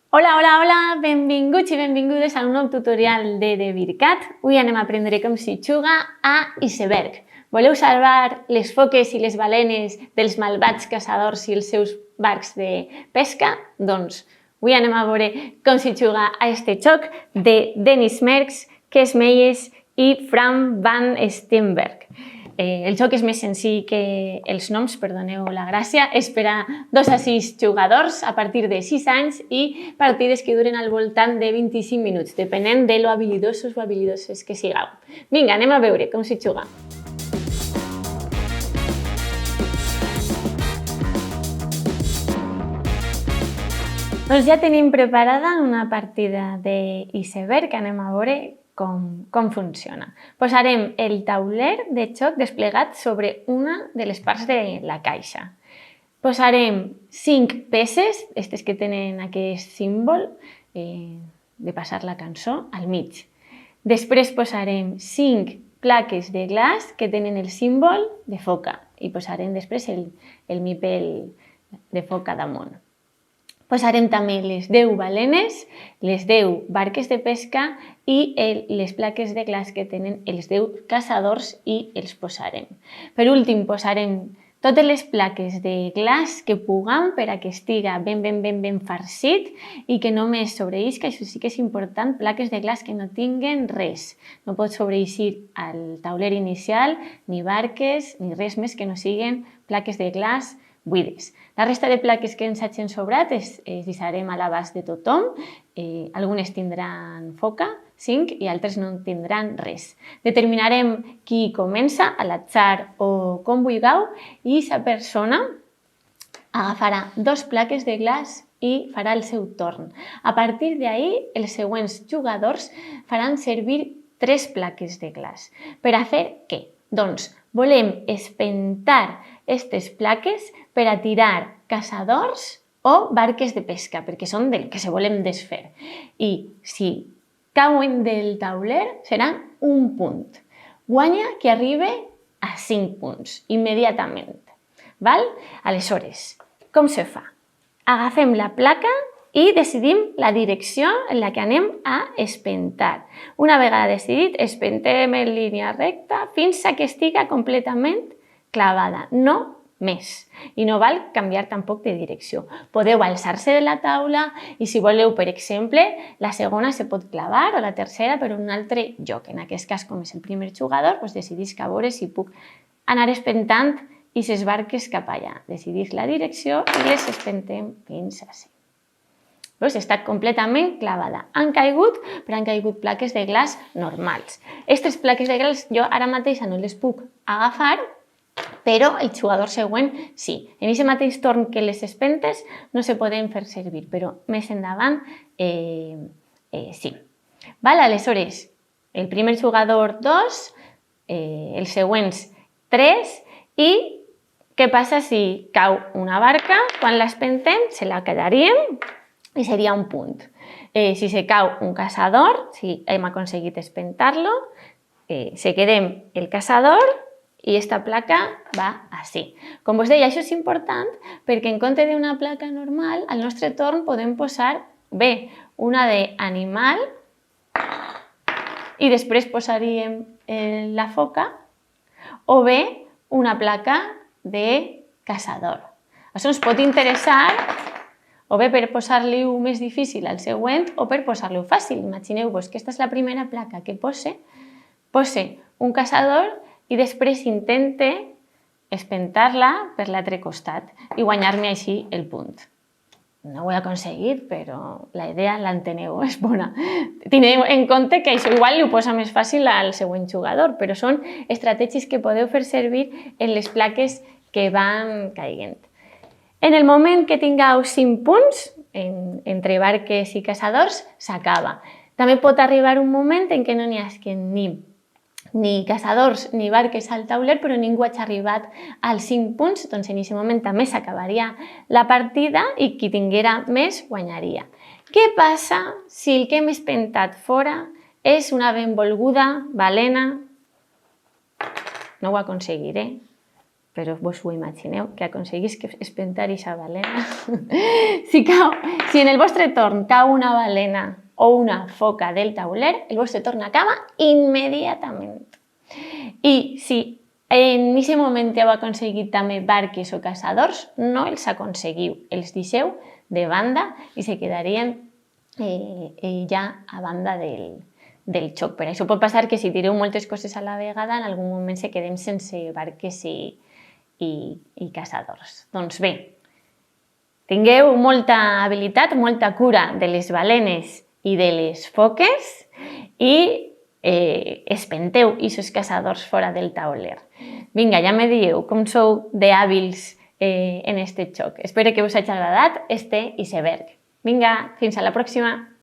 Hola, hola, hola! Benvinguts i benvingudes a un nou tutorial de DeVircat. Avui anem a aprendre com s'hi juga a iceberg. Voleu salvar les foques i les balenes dels malvats caçadors i els seus barcs de pesca? Doncs avui anem a veure com s'hi juga a este joc de Dennis Merckx, Kes Meyers i Frank van Steenberg. El joc és més senzill que els noms, perdoneu la gràcia, és per a 2 a 6 jugadors a partir de 6 anys i partides que duren al voltant de 25 minuts, depenent de lo habilidosos o habilidoses que sigueu. Vinga, anem a veure com s'hi juga. Doncs ja tenim preparada una partida d'iceberg, anem a veure com funciona. Posarem el tauler de joc desplegat sobre una de les parts de la caixa. Posarem 5 peces, aquestes que tenen aquest símbol de passar la cançó, al mig. Després posarem 5 plaques de glaç que tenen el símbol de foca i posarem després el mipel de foca damunt. Posarem també les 10 balenes, les 10 barques de pesca i les plaques de glaç que tenen els 10 caçadors i els posarem. Per últim, posarem totes les plaques de glaç que puguem per a que estiga ben farcit i que només sobreïsca, això sí que és important, plaques de glaç que no tinguen res. No pot sobreeixir al tauler inicial ni barques ni res més que no siguin plaques de glaç buides. La resta de plaques que ens hagin sobrat es deixarem a l'abast de tothom. Algunes tindran foca, 5, i altres no tindran res. Determinarem qui comença, a l'atzar o com vulgueu, i aquesta persona agafarà 2 plaques de glaç i farà el seu torn. A partir d'ahí, els següents jugadors faran servir 3 plaques de glaç. Per a fer què? Doncs volem espentar aquestes plaques per a tirar caçadors o barques de pesca, perquè són del que se volem desfer. I si cauen del tauler, seran 1 punt. Guanya qui arriba a 5 punts, immediatament. Val? Aleshores, com se fa? Agafem la placa i decidim la direcció en la que anem a espentar. Una vegada decidit, espentem en línia recta fins que estiga completament clavada, no més. I no val canviar tampoc de direcció. Podeu alçar-se de la taula i si voleu, per exemple, la segona se pot clavar o la tercera per un altre lloc. En aquest cas, com és el primer jugador, decidisc a veure si puc anar espentant i les barques cap allà. Decidisc la direcció i les espentem fins ací. Veus? Està completament clavada. Han caigut, però han caigut plaques de glaç normals. Aquestes plaques de glaç jo ara mateix no les puc agafar, però el jugador següent sí. En aquest mateix torn que les espentes no se poden fer servir, però més endavant sí. Aleshores, el primer jugador 2, els següents 3 i què passa si cau una barca? Quan l'espentem se la quedaríem i seria 1 punt. Si se cau un caçador, si hem aconseguit espentar-lo, se quedem el caçador i aquesta placa va ací. Com us deia, això és important perquè en compte d'una placa normal, al nostre torn podem posar bé una d'animal i després posaríem la foca o bé una placa de caçador. Això ens pot interessar o bé per posar-li-ho més difícil al següent o per posar-li-ho fàcil. Imagineu-vos que aquesta és la primera placa que pose un caçador i després intente espentar-la per l'altre costat i guanyar-me així el punt. No ho he aconseguit, però la idea l'enteneu, és bona. Tineu en compte que això igual ho posa més fàcil al següent jugador, però són estratègies que podeu fer servir en les plaques que van caient. En el moment que tingueu 5 punts, entre barques i caçadors, s'acaba. També pot arribar un moment en què no n'hi hagi ni caçadors ni barques al tauler, però ningú ha arribat als 5 punts, doncs en aquest moment també s'acabaria la partida i qui tinguera més guanyaria. Què passa si el que hem espentat fora és una benvolguda balena? No ho aconseguiré, però vos ho imagineu, que aconseguís que espentar aquesta balena. Si en el vostre torn cau una balena o una foca del tauler, el vostre torn acaba immediatament. I si en aquest moment heu aconseguit també barques o caçadors, no els aconseguiu, els deixeu de banda i se quedarien ja a banda del xoc. Per això pot passar que si tireu moltes coses a la vegada, en algun moment se quedem sense barques i caçadors. Doncs bé, tingueu molta habilitat, molta cura de les balenes i de les foques i espenteu aquests caçadors fora del tauler. Vinga, ja me dieu com sou d'hàbils en este xoc. Espero que us hagi agradat este iceberg. Vinga, fins a la pròxima!